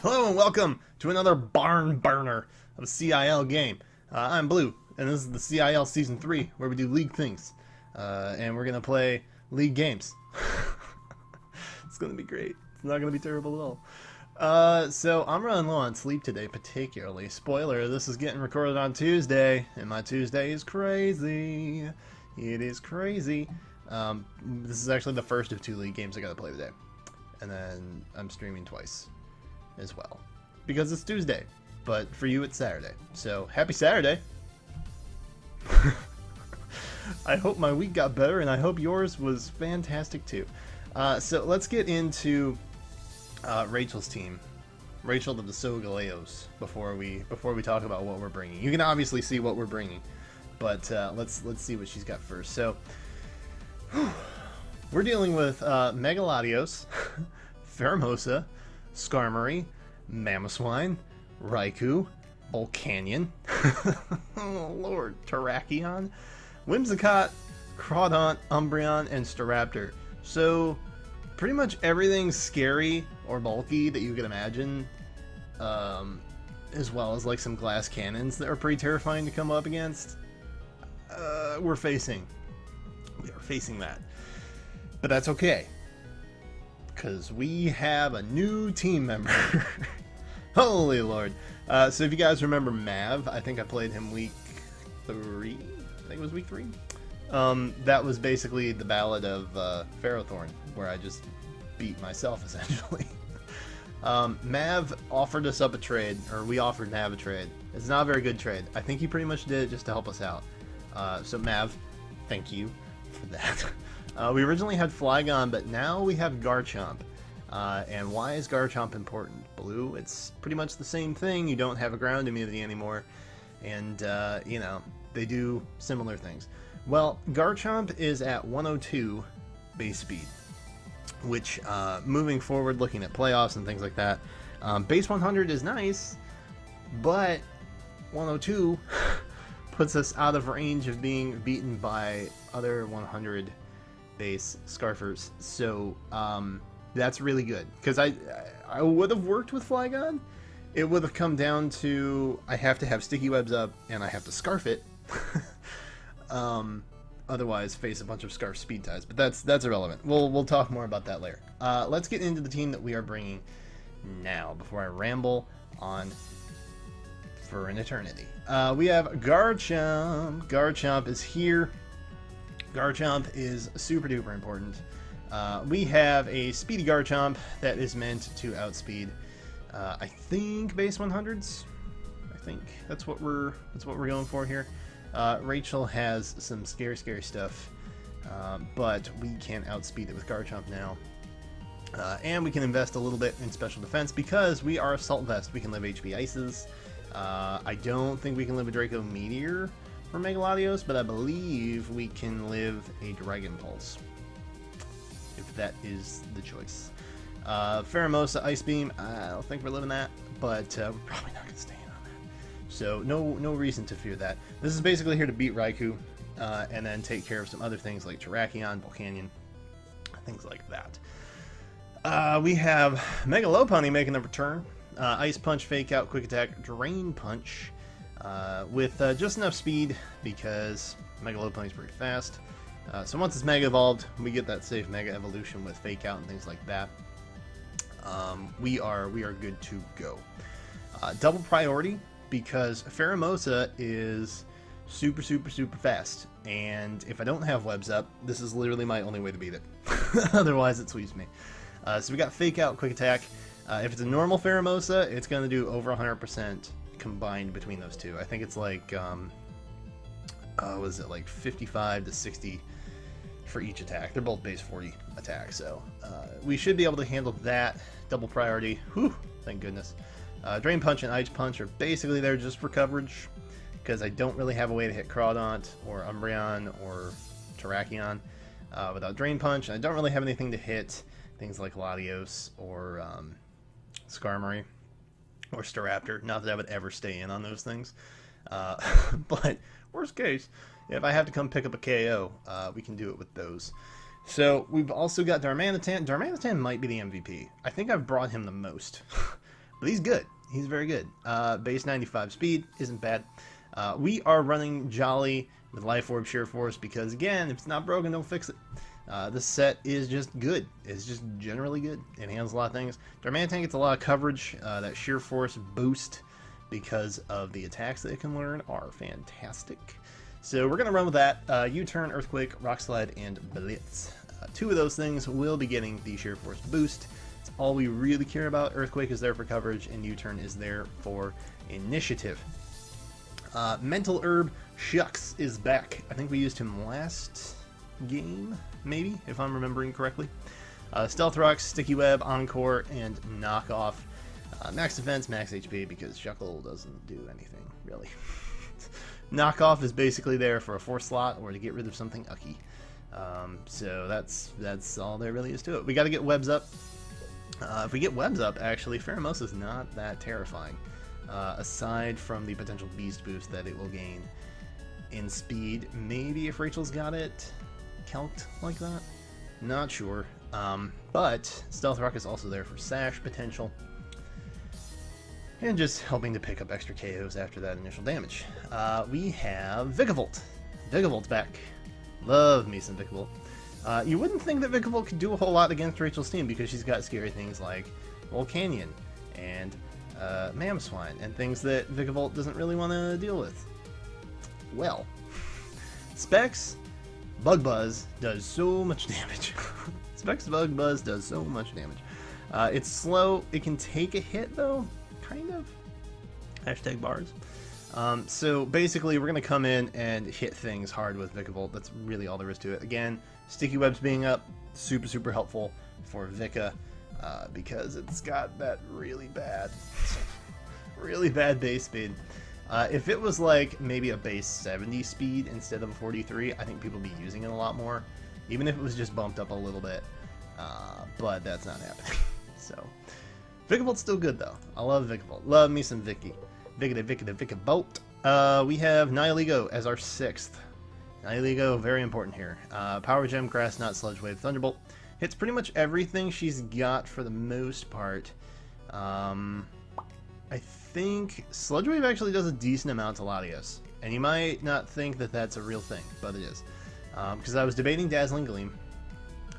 Hello and welcome to another barn burner of a CIL game. I'm Blue, and this is the CIL Season 3, where we do league things. And we're going to play league games. It's going to be great. It's not going to be terrible at all. So I'm running low on sleep today, particularly. Spoiler, this is getting recorded on Tuesday, and my Tuesday is crazy. It is crazy. This is actually the first of 2 league games I got to play today. And then I'm streaming twice as well, because it's Tuesday, but for you it's Saturday, so happy Saturday. I hope my week got better, and I hope yours was fantastic too. So let's get into Rachel's team, Rachel of the Solgaleos, before we talk about what we're bringing. You can obviously see what we're bringing, but let's see what she's got first. So we're dealing with Megalodios, Phermomosa, Skarmory, Mamoswine, Raikou, Volcanion, oh lord, Terrakion, Whimsicott, Crawdaunt, Umbreon, and Staraptor. So pretty much everything scary or bulky that you can imagine, as well as like some glass cannons that are pretty terrifying to come up against. We are facing that, but that's okay, because we have a new team member. Holy lord. So if you guys remember Mav, I think I played him week 3. I think it was week 3. That was basically the Ballad of Ferrothorn, where I just beat myself, essentially. Mav offered us up a trade, or we offered Mav a trade. It's not a very good trade. I think he pretty much did it just to help us out. So Mav, thank you for that. We originally had Flygon, but now we have Garchomp. And why is Garchomp important? Blue, it's pretty much the same thing. You don't have a ground immunity anymore. And, you know, they do similar things. Well, Garchomp is at 102 base speed, which, moving forward, looking at playoffs and things like that, base 100 is nice, but 102 puts us out of range of being beaten by other 100 base Scarfers. So, that's really good, because I would have worked with Flygon. It would have come down to I have to have sticky webs up and I have to scarf it. Otherwise face a bunch of scarf speed ties, but that's irrelevant. We'll talk more about that later. Let's get into the team that we are bringing now before I ramble on for an eternity. We have Garchomp. Garchomp is here. Garchomp is super duper important. We have a speedy Garchomp that is meant to outspeed, I think, base 100s. I think that's what we're going for here. Rachel has some scary stuff, but we can outspeed it with Garchomp now. And we can invest a little bit in special defense because we are Assault Vest. We can live HP Ices. I don't think we can live a Draco Meteor for Megalodios, but I believe we can live a Dragon Pulse, if that is the choice. Pheromosa, Ice Beam, I don't think we're living that, but we're probably not going to stay in on that. So no reason to fear that. This is basically here to beat Raikou, and then take care of some other things like Terrakion, Volcanion, things like that. We have Mega Lopunny making a return. Ice Punch, Fake Out, Quick Attack, Drain Punch, with just enough speed because Mega Lopunny's pretty fast. So once it's Mega Evolved, we get that safe Mega Evolution with Fake Out and things like that. We are good to go. Double priority because Pheromosa is super fast, and if I don't have webs up, this is literally my only way to beat it. Otherwise, it sweeps me. So we got Fake Out, Quick Attack. If it's a normal Pheromosa, it's going to do over 100% combined between those two. I think it's like, was it like 55 to 60 for each attack. They're both base 40 attacks, so we should be able to handle that. Double priority. Whew, thank goodness. Drain Punch and Ice Punch are basically there just for coverage, because I don't really have a way to hit Crawdaunt or Umbreon or Terrakion without Drain Punch. I don't really have anything to hit things like Latios or Skarmory or Staraptor. Not that I would ever stay in on those things. But worst case, if I have to come pick up a KO, we can do it with those. So we've also got Darmanitan. Darmanitan might be the MVP. I think I've brought him the most. but he's good. He's very good. Base 95 speed isn't bad. We are running Jolly with Life Orb Sheer Force because, again, if it's not broken, don't fix it. This set is just good. It's just generally good. It handles a lot of things. Darmanitan gets a lot of coverage. That Sheer Force boost, because of the attacks that it can learn, are fantastic. So we're going to run with that. U-Turn, Earthquake, Rock Slide, and Blitz. 2 of those things will be getting the Sheer Force boost. It's all we really care about. Earthquake is there for coverage, and U-Turn is there for initiative. Mental Herb Shucks is back. I think we used him last game, maybe, if I'm remembering correctly. Stealth Rocks, Sticky Web, Encore, and Knockoff. Max defense, max HP, because Shuckle doesn't do anything, really. Knockoff is basically there for a 4 slot or to get rid of something ucky. So that's all there really is to it. We got to get webs up. If we get webs up, actually, Phermomosa is not that terrifying. Aside from the potential beast boost that it will gain in speed. Maybe if Rachel's got it calced like that? Not sure. But Stealth Rock is also there for Sash potential. And just helping to pick up extra KOs after that initial damage. We have Vikavolt. Vikavolt's back. Love me some Vikavolt. You wouldn't think that Vikavolt could do a whole lot against Rachel's team because she's got scary things like Volcanion and Mamoswine and things that Vikavolt doesn't really want to deal with. Well, Specs Bug Buzz does so much damage. Specs Bug Buzz does so much damage. It's slow. It can take a hit though. Kind of. Hashtag bars. So basically, we're going to come in and hit things hard with Vikavolt. That's really all there is to it. Again, Sticky Webs being up, super helpful for Vika, because it's got that really bad base speed. If it was like maybe a base 70 speed instead of a 43, I think people would be using it a lot more, even if it was just bumped up a little bit. But that's not happening. So Vikavolt's still good though. I love Vikavolt. Love me some Vicky. Vikavolt. We have Nihilego as our 6th. Nihilego, very important here. Power Gem, Grass Knot, Sludge Wave, Thunderbolt. Hits pretty much everything she's got for the most part. I think Sludge Wave actually does a decent amount to Latios. And you might not think that that's a real thing, but it is. Because I was debating Dazzling Gleam,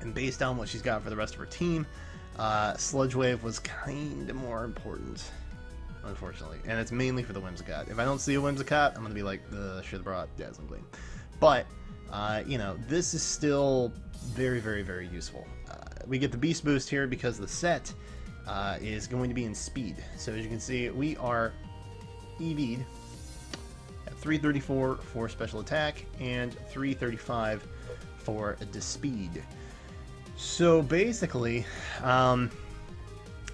and based on what she's got for the rest of her team, Sludge Wave was kind of more important, unfortunately. And it's mainly for the Whimsicott. If I don't see a Whimsicott, I'm going to be like, should have brought Dazzling Gleam. But, you know, this is still very useful. We get the Beast Boost here because the set is going to be in speed. So as you can see, we are EV'd at 334 for special attack and 335 for the speed. So basically,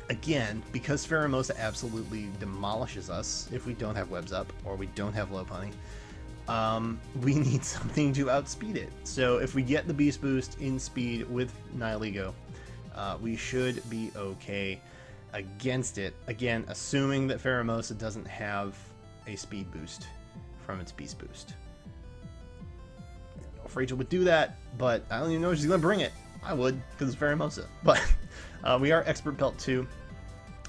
again, because Phermomosa absolutely demolishes us if we don't have webs up or we don't have Lopunny, we need something to outspeed it. So if we get the Beast Boost in speed with Nihilego, we should be okay against it. Again, assuming that Phermomosa doesn't have a speed boost from its Beast Boost. I don't know if Rachel would do that, but I don't even know if she's going to bring it. I would, because it's Phermomosa. But we are Expert Belt too,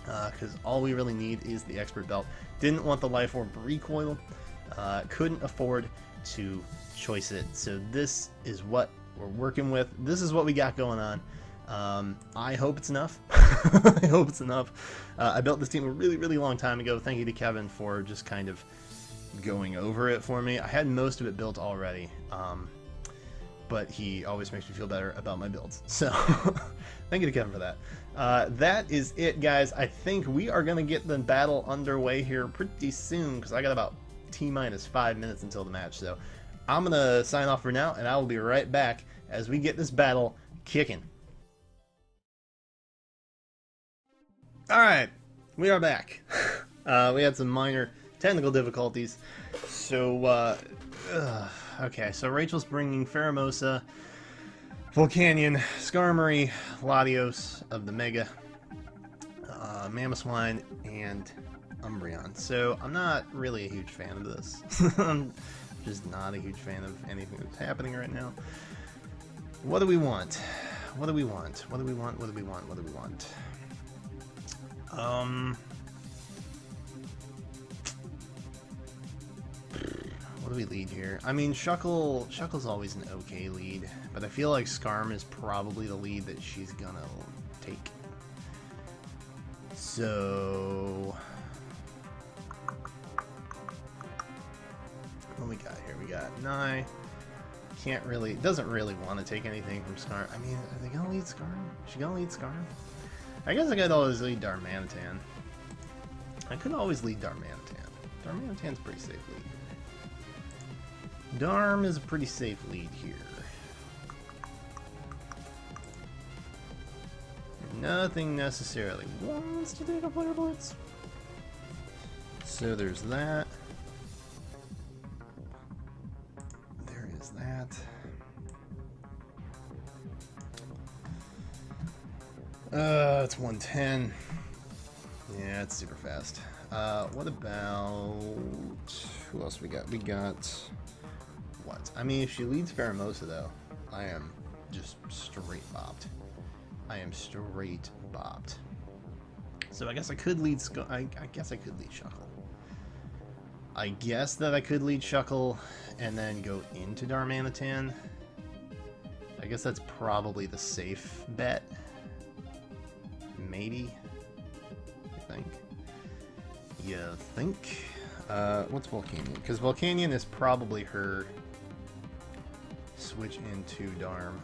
because all we really need is the Expert Belt. Didn't want the Life Orb Recoil. Couldn't afford to choice it. So this is what we're working with. This is what we got going on. I hope it's enough. I hope it's enough. I built this team a really long time ago. Thank you to Kevin for just kind of going over it for me. I had most of it built already. But he always makes me feel better about my builds. So, thank you to Kevin for that. That is it, guys. I think we are going to get the battle underway here pretty soon, because I got about T-minus 5 minutes until the match. So, I'm going to sign off for now, and I will be right back as we get this battle kicking. Alright, we are back. We had some minor technical difficulties. So, okay, so Rachel's bringing Phermomosa, Volcanion, Skarmory, Latios of the Mega, Mamoswine, and Umbreon. So I'm not really a huge fan of this. I'm just not a huge fan of anything that's happening right now. What do we want? What do we want? What do we want? What do we want? What do we want? What do we lead here? I mean, Shuckle's always an okay lead, but I feel like Skarm is probably the lead that she's gonna take. So, what we got here? We got Nye. Doesn't really want to take anything from Skarm. I mean, are they gonna lead Skarm? Is she gonna lead Skarm? I guess I could always lead Darmanitan. I could always lead Darmanitan. Darmanitan's pretty safe lead. Darm is a pretty safe lead here. Nothing necessarily wants to take a Flare Blitz. So there's that. There is that. It's 110. Yeah, it's super fast. What about... who else we got? We got... what? I mean, if she leads Phermomosa, though, I am just straight bopped. I am straight bopped. So I guess I could lead... I guess I could lead Shuckle. I guess that I could lead Shuckle and then go into Darmanitan. I guess that's probably the safe bet. Maybe. You think? What's Volcanion? Because Volcanion is probably her switch into Darm.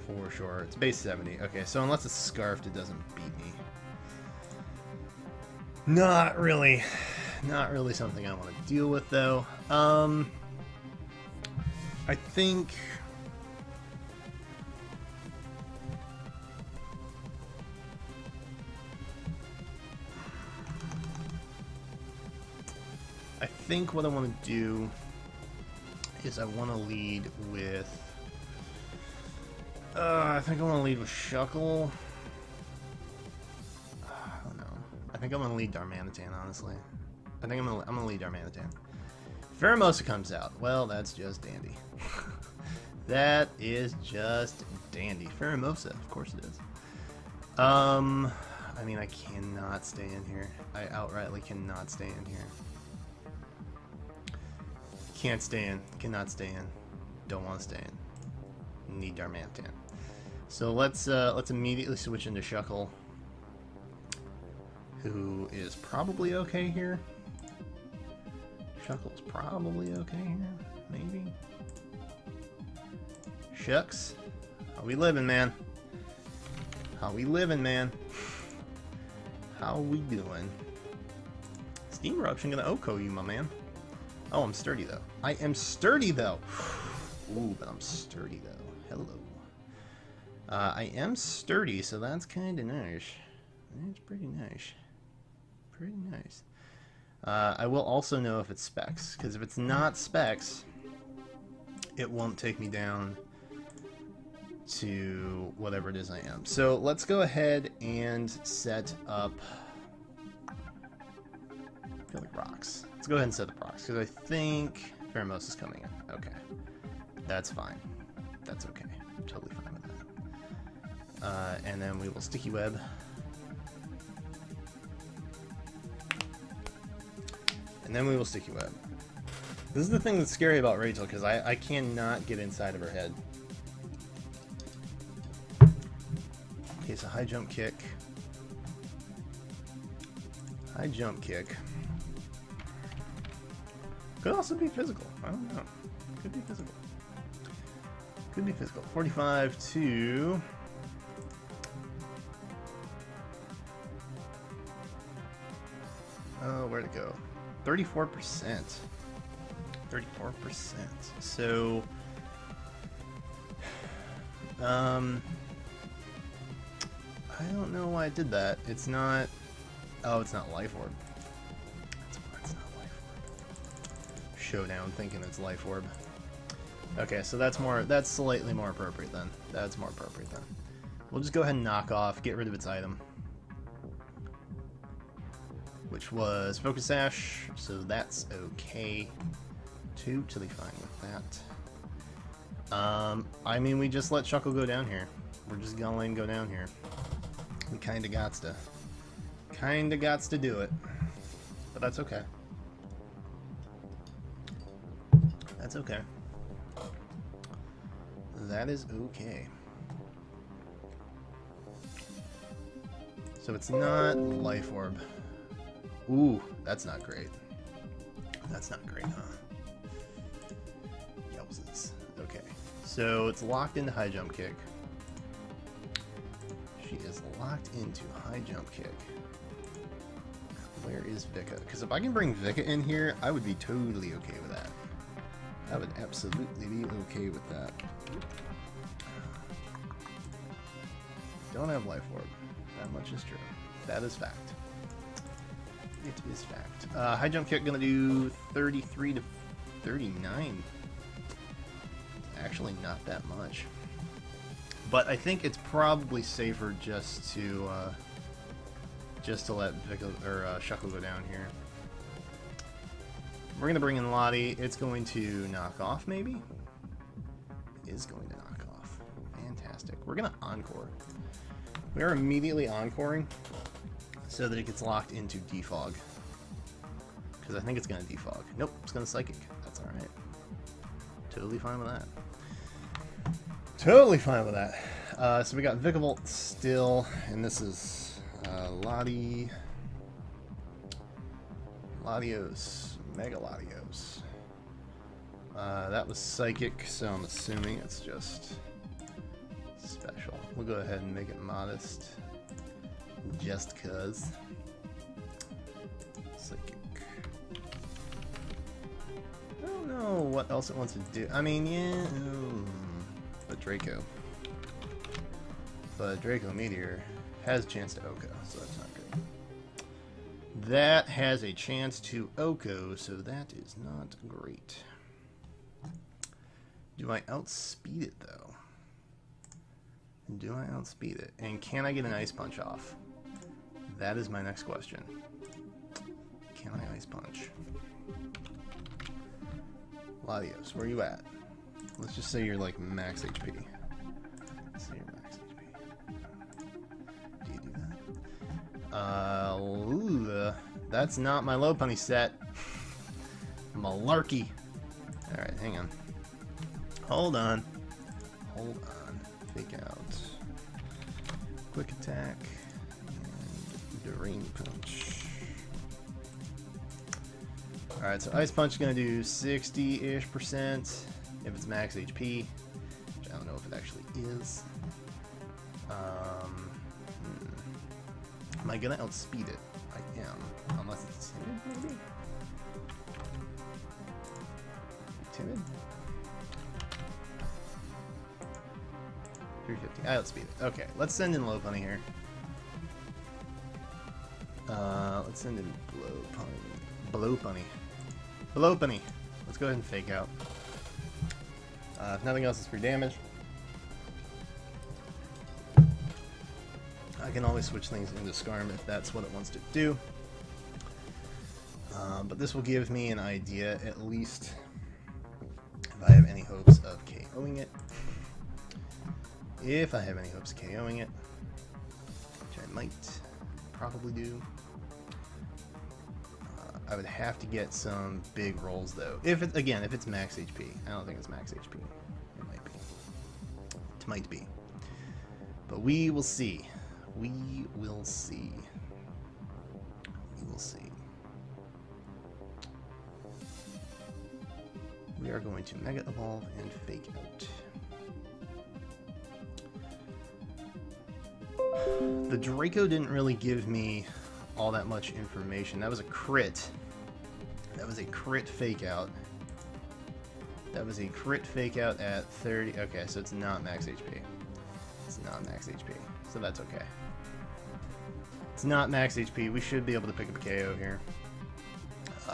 For sure. It's base 70. Okay, so unless it's Scarfed, it doesn't beat me. Not really something I want to deal with, though. I think... what I want to do is I want to lead with... I think I want to lead with Shuckle. I don't know. I think I'm going to lead Darmanitan, honestly. I think I'm gonna lead Darmanitan. Phermomosa comes out. Well, that's just dandy. That is just dandy. Phermomosa, of course it is. I mean, I cannot stay in here. I outrightly cannot stay in here. Can't stay in. Cannot stay in. Don't want to stay in. Need Darmanitan. So let's immediately switch into Shuckle, who is probably okay here. Shuckle's probably okay here. Maybe. Shucks. How we living, man? How we living, man? How we doing? Steam Eruption gonna Oko you, my man. Oh, I'm sturdy, though. I am sturdy, though. Ooh, but I'm sturdy, though. Hello. I am sturdy, so that's kind of nice. That's pretty nice. Pretty nice. I will also know if it's specs, because if it's not specs, it won't take me down to whatever it is I am. So let's go ahead and set up... I feel like rocks. Let's go ahead and set up rocks, because I think Phermomosa is coming in. Okay. That's fine. That's okay. I'm totally fine with that. And then we will Sticky Web. And then we will Sticky Web. This is the thing that's scary about Rachel, because I cannot get inside of her head. Okay, so high jump kick. High jump kick. Could also be physical. I don't know. Could be physical. Could be physical. 45 to... oh, where'd it go? 34%. 34%. So... I don't know why I did that. It's not... oh, it's not Life Orb. That's why it's not Life Orb. Showdown thinking it's Life Orb. Okay, so that's slightly more appropriate then. That's more appropriate then. We'll just go ahead and knock off, get rid of its item. Which was Focus Sash, so that's okay. Totally fine with that. I mean, we just let Shuckle go down here. We're just gonna let him go down here. We kinda gots to do it. But that's okay. That's okay. That is okay. So it's not Life Orb. Ooh, that's not great. That's not great, huh? Yowzes. Okay. So it's locked into High Jump Kick. She is locked into High Jump Kick. Where is Vika? Because if I can bring Vika in here, I would be totally okay with that. I would absolutely be okay with that. Don't have Life Orb. That much is true. That is fact. It is fact. High Jump Kick gonna do 33 to 39. Actually, not that much. But I think it's probably safer just to let Vika or Shuckle go down here. We're gonna bring in Lottie. It's going to knock off, maybe. It is going to knock off. Fantastic. We're gonna Encore. We are immediately Encoring so that it gets locked into Defog. Because I think it's gonna Defog. Nope, it's gonna Psychic. That's alright. Totally fine with that. Totally fine with that. So we got Vikavolt still, and this is Latios, Mega Latios. That was Psychic, so I'm assuming it's just special. We'll go ahead and make it modest, just cuz. Psychic. I don't know what else it wants to do. I mean, yeah, but Draco. But Draco Meteor has a chance to Oko, so that's not good. That has a chance to Oko, so that is not great. Do I outspeed it, though? Do I outspeed it? And can I get an Ice Punch off? That is my next question. Can I Ice Punch? Latios, where are you at? Let's just say you're like max HP. Let's say you're max HP. Do you do that? Ooh, that's not my Lopunny set. Malarkey. Alright, hang on. Hold on. Hold on. Fake out. Quick attack. And Drain Punch. Alright, so Ice Punch is going to do 60-ish% if it's max HP, which I don't know if it actually is. Am I going to outspeed it? I am. Unless it's timid, maybe? Timid? 350. I outspeed it. Okay, let's send in Lopunny here. Let's send in Blowpunny. Blowpunny. Let's go ahead and fake out. If nothing else is free damage. I can always switch things into Scarm if that's what it wants to do. But this will give me an idea, at least, if I have any hopes of KOing it. If I have any hopes of KOing it, which I might probably do. I would have to get some big rolls though. If it's max HP. I don't think it's max HP. It might be. It might be. But we will see. We will see. We will see. We are going to Mega Evolve and Fake Out. The Draco didn't really give me all that much information. That was a crit. That was a crit fake out. That was a crit fake out at 30. Okay, so it's not max HP. It's not max HP, so that's okay. It's not max HP. We should be able to pick up a KO here.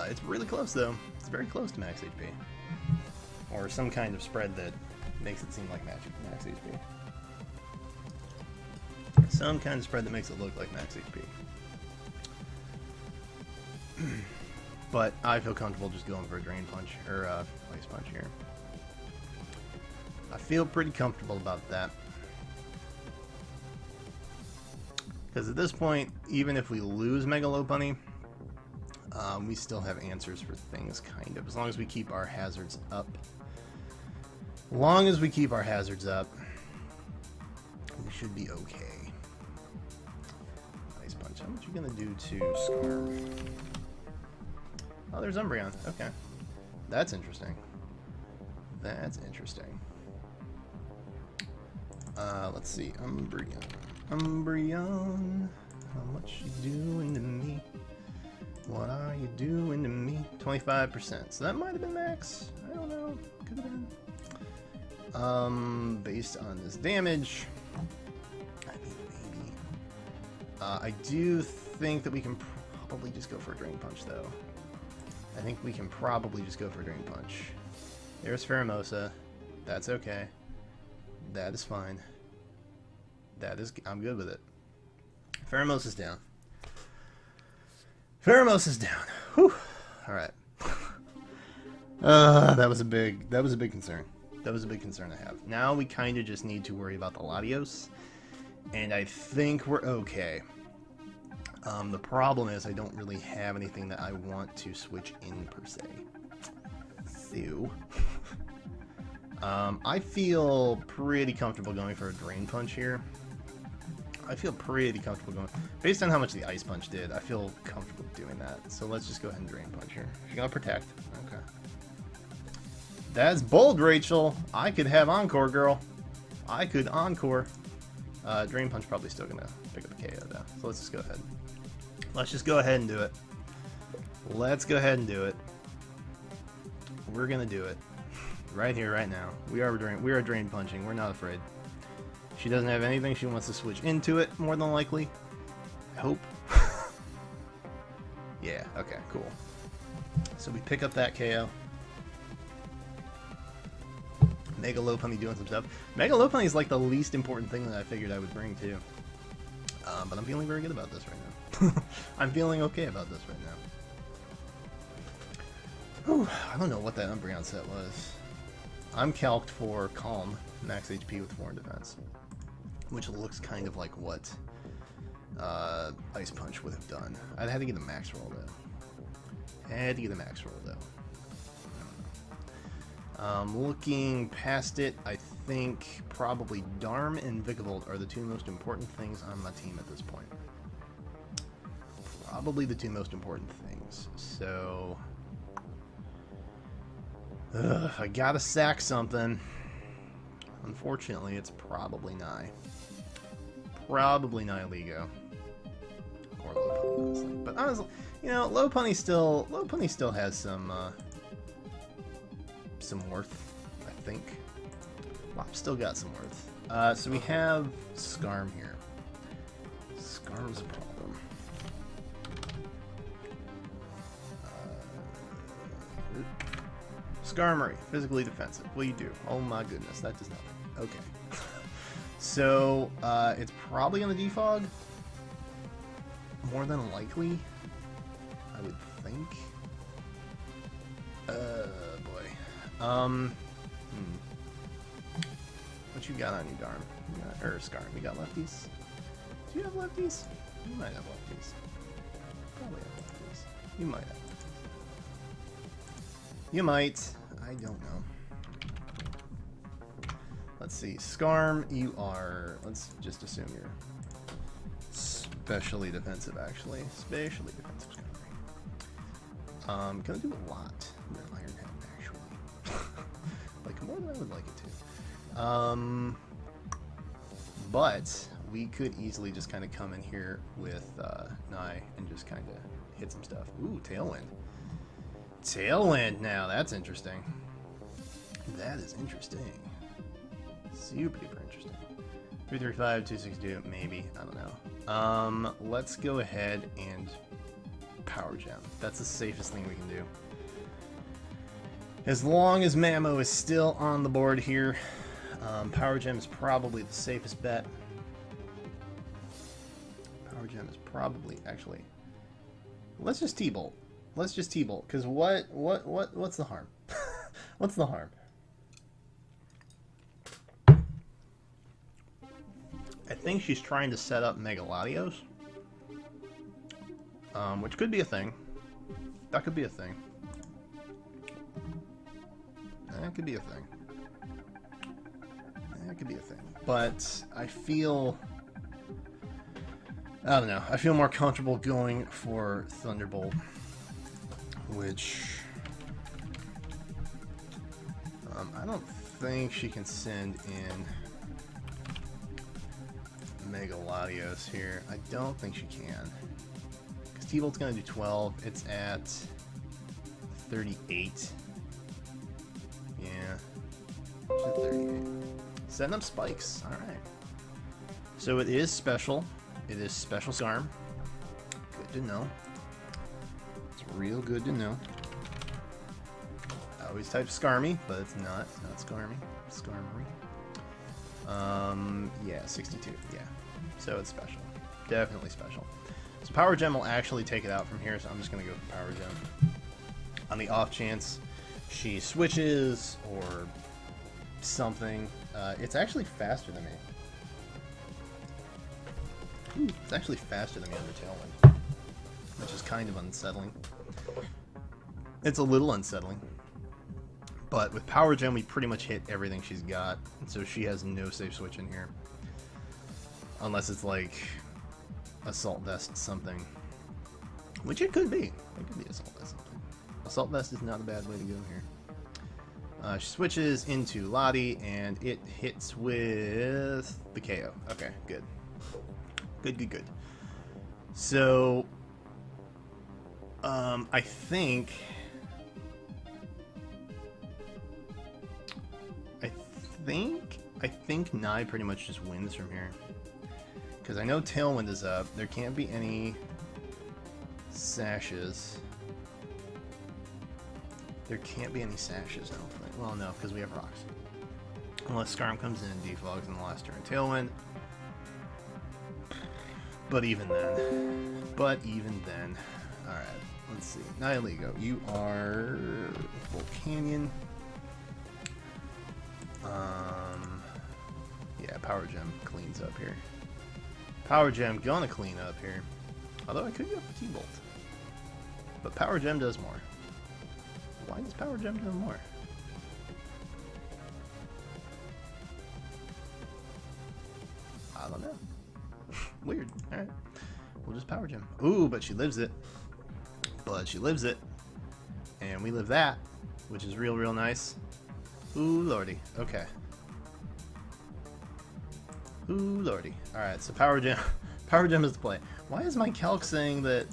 It's really close though. It's very close to max HP. Or some kind of spread that makes it seem like max HP. Some kind of spread that makes it look like max HP. But I feel comfortable just going for a Drain Punch, or Ice Punch here. I feel pretty comfortable about that. Because at this point, even if we lose Mega Lopunny, We still have answers for things, kind of. As long as we keep our hazards up. As long as we keep our hazards up, we should be okay. Ice Punch. How much are you going to do to Scarf? Oh, there's Umbreon. Okay. That's interesting. That's interesting. Let's see. Umbreon. Umbreon. How much you doing to me? What are you doing to me? 25%. So that might have been max. I don't know. Could have been. Based on this damage, I mean, maybe. I do think that we can probably just go for a Drain Punch, though. I think we can probably just go for a Drain Punch. There's Phermomosa. That's okay. That is fine. That is, I'm good with it. Pheromosa's down. Pheromosa's down. Whew. All right. That was a big concern. That was a big concern I have. Now we kind of just need to worry about the Latios, and I think we're okay. The problem is I don't really have anything that I want to switch in per se. So, I feel pretty comfortable going for a Drain Punch here. I feel pretty comfortable going. Based on how much the Ice Punch did, I feel comfortable doing that. So let's just go ahead and Drain Punch here. You're gonna protect. Okay. That's bold, Rachel. I could have Encore, girl. I could Encore. Drain Punch probably still gonna pick up a KO though. So let's just go ahead. Let's just go ahead and do it. Let's go ahead and do it. We're gonna do it. Right here, right now. We are drain punching. We're not afraid. She doesn't have anything she wants to switch into it, more than likely. I hope. Yeah, okay, cool. So we pick up that KO. Mega Lopunny doing some stuff. Mega Lopunny is like the least important thing that I figured I would bring too. But I'm feeling very good about this right now. I'm feeling okay about this right now. Whew, I don't know what that Umbreon set was. I'm calced for Calm, max HP with 4 in defense, which looks kind of like what Ice Punch would have done. I'd had to get a max roll though. Looking past it, I think probably Darm and Vikavolt are the two most important things on my team at this point. Probably the two most important things. So, I gotta sack something. Unfortunately, it's probably Nye. Probably Nihilego. Or Lopunny, honestly. But honestly, you know, Lopunny still has some worth, I think. Lop's still got some worth. So we have Scarm here. Scarm's a problem. Skarmory, physically defensive. What do you do? Oh my goodness, that does nothing. Okay. So, it's probably gonna defog. More than likely, I would think. Boy. What you got on you, Darm? Or Scarm, you got lefties? Do you have lefties? You might have lefties. Probably have lefties. You might have. You might. I don't know. Let's see. Scarm, you are... Let's just assume you're specially defensive, actually. Specially defensive Scarm. Gonna do a lot with Iron Head, actually. Like, more than I would like it to. But we could easily just kind of come in here with Nye and just kind of hit some stuff. Ooh, Tailwind. Tailwind now, that's interesting. That is interesting. Super duper interesting. 335, 262, maybe. I don't know. Let's go ahead and Power Gem. That's the safest thing we can do. As long as Mamo is still on the board here, Power Gem is probably the safest bet. Power Gem is probably, actually, let's just T-Bolt. Let's just T-Bolt, because what's the harm? What's the harm? I think she's trying to set up Mega Latios, which could be a thing. That could be a thing. That could be a thing. That could be a thing. But I feel... I don't know. I feel more comfortable going for Thunderbolt, which... I don't think she can send in Solgaleos here. I don't think she can. Because T-Bolt's going to do 12. It's at 38. Yeah. She's at 38. Setting up spikes. Alright. So it is special. It is special Scarm. Good to know. It's real good to know. I always type Scarmy, but it's not. It's not Scarmy. It's Skarmory. Yeah, 62. Yeah. So it's special. Definitely special. So Power Gem will actually take it out from here, so I'm just going to go for Power Gem. On the off chance she switches or something. It's actually faster than me. Ooh, it's actually faster than me under Tailwind, which is kind of unsettling. It's a little unsettling. But with Power Gem, we pretty much hit everything she's got, and so she has no safe switch in here. Unless it's like Assault Vest something. Which it could be. It could be Assault Vest something. Assault Vest is not a bad way to go here. She switches into Lottie, and it hits with the KO. Okay, good. Good. So, I think Nye pretty much just wins from here. Because I know Tailwind is up. There can't be any sashes. There can't be any sashes, I don't think. Well, no, because we have rocks. Unless Scarm comes in and defogs in the last turn. Tailwind. But even then. Alright, let's see. Nihilego, you are Volcanion. Yeah, Power Gem cleans up here. Power Gem gonna clean up here. Although I could go for T-Bolt. But Power Gem does more. Why does Power Gem do more? I don't know. Weird. Alright. We'll just Power Gem. Ooh, but she lives it. And we live that, which is real nice. Ooh, lordy. Okay. Ooh, lordy. Alright, so Power Gem. Power Gem is the play. Why is my calc saying that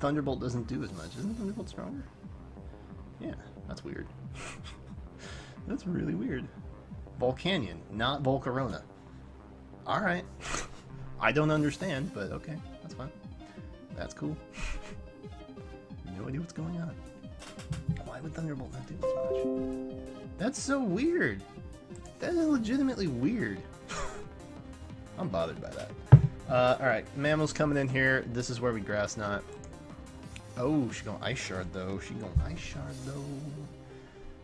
Thunderbolt doesn't do as much? Isn't Thunderbolt stronger? Yeah, that's weird. That's really weird. Volcanion, not Volcarona. Alright. I don't understand, but okay. That's fine. That's cool. No idea what's going on. Why would Thunderbolt not do as much? That's so weird. That is legitimately weird. I'm bothered by that. Alright, Mammal's coming in here. This is where we Grass Knot. Oh, she going Ice Shard though.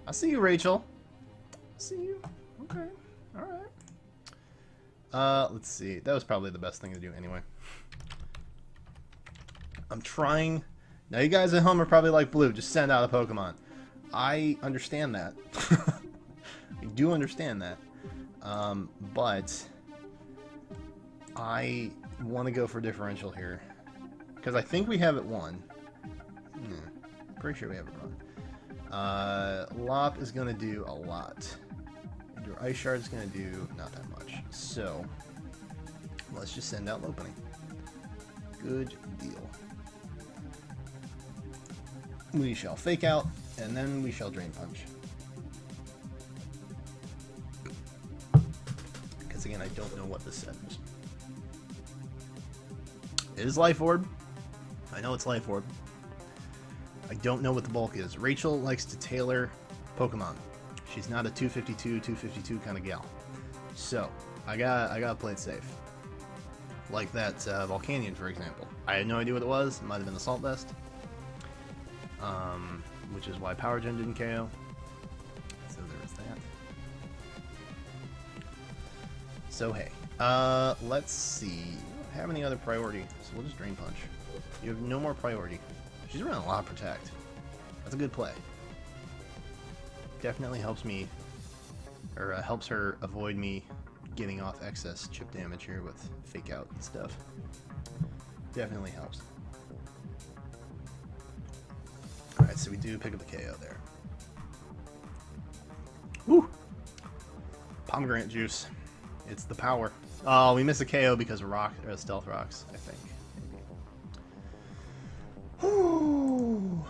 I see you, Rachel. I see you. Okay. Alright. Let's see. That was probably the best thing to do anyway. I'm trying. Now you guys at home are probably like, Blue, just send out a Pokemon. I understand that. I do understand that. But I want to go for differential here. Because I think we have it won. Pretty sure we have it won. Lop is going to do a lot. Your Ice Shard is going to do not that much. So, let's just send out Lopunny. Good deal. We shall Fake Out, and then we shall Drain Punch. Because again, I don't know what this says. It is Life Orb. I know it's Life Orb. I don't know what the bulk is. Rachel likes to tailor Pokemon. She's not a 252 kind of gal. So, I gotta play it safe. Like that Volcanion, for example. I had no idea what it was. It might have been Assault Vest. Which is why Power Gem didn't KO. So there is that. So hey, let's see. We don't have any other priority, so we'll just Drain Punch. You have no more priority. She's running a lot of Protect. That's a good play. Definitely helps me, or helps her avoid me getting off excess chip damage here with Fake Out and stuff. Definitely helps. Alright, so we do pick up the KO there. Woo! Pomegranate juice. It's the power. Oh, we missed a KO because of rock or stealth rocks, I think. Woo!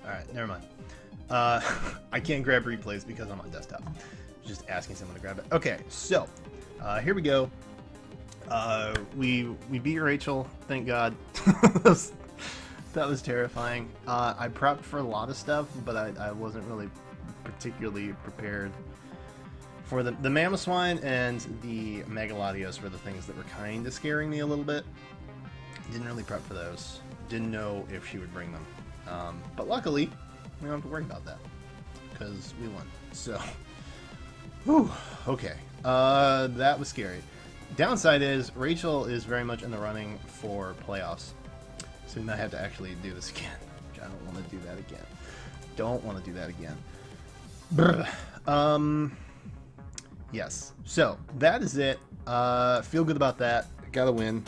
Alright, never mind. I can't grab replays because I'm on desktop. Just asking someone to grab it. Okay, so here we go. We beat Rachel, thank God. That was terrifying. I prepped for a lot of stuff, but I wasn't really particularly prepared for the Mamoswine and the Megalodios were the things that were kind of scaring me a little bit. Didn't really prep for those. Didn't know if she would bring them. But luckily, we don't have to worry about that because we won. So, whew, okay. That was scary. Downside is Rachel is very much in the running for playoffs. So we might have to actually do this again. Which I don't want to do that again. Don't want to do that again. Brr. Yes. So that is it. Feel good about that. Got a win.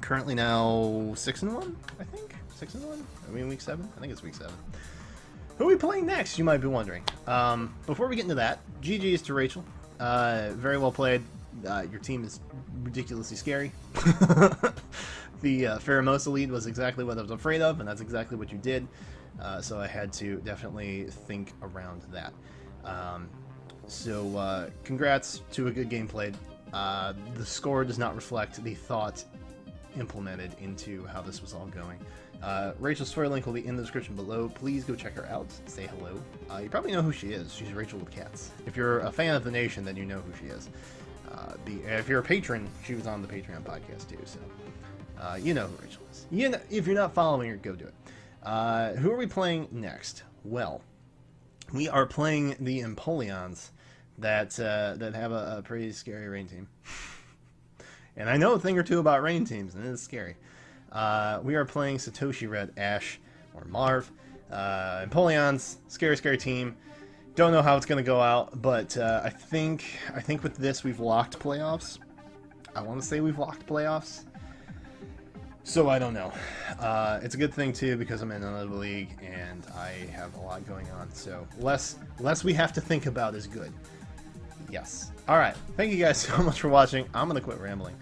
Currently now 6-1, I think. 6-1. Are we in week 7? I think it's week 7. Who are we playing next? You might be wondering. Before we get into that, GG's to Rachel. Very well played. Your team is ridiculously scary. The Phermomosa lead was exactly what I was afraid of, and that's exactly what you did. So I had to definitely think around that. So congrats to a good game played. The score does not reflect the thought implemented into how this was all going. Rachel's story link will be in the description below. Please go check her out. Say hello. You probably know who she is. She's Rachel with Cats. If you're a fan of the nation, then you know who she is. If you're a patron, she was on the Patreon podcast too, so you know who Rachel is. You know, if you're not following her, go do it. Who are we playing next? Well, we are playing the Empoleons that have a pretty scary rain team. And I know a thing or two about rain teams, and it is scary. We are playing Satoshi Red Ash, or Marv. Empoleons, scary, scary team. Don't know how it's going to go out, but I think with this we've locked playoffs. I want to say we've locked playoffs. So I don't know. It's a good thing too because I'm in another league and I have a lot going on. So less we have to think about is good. Yes. All right. Thank you guys so much for watching. I'm gonna quit rambling.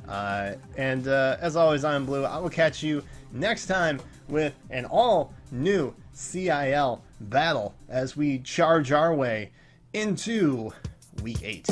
And as always, I'm Blue. I will catch you next time with an all new CIL battle as we charge our way into week 8.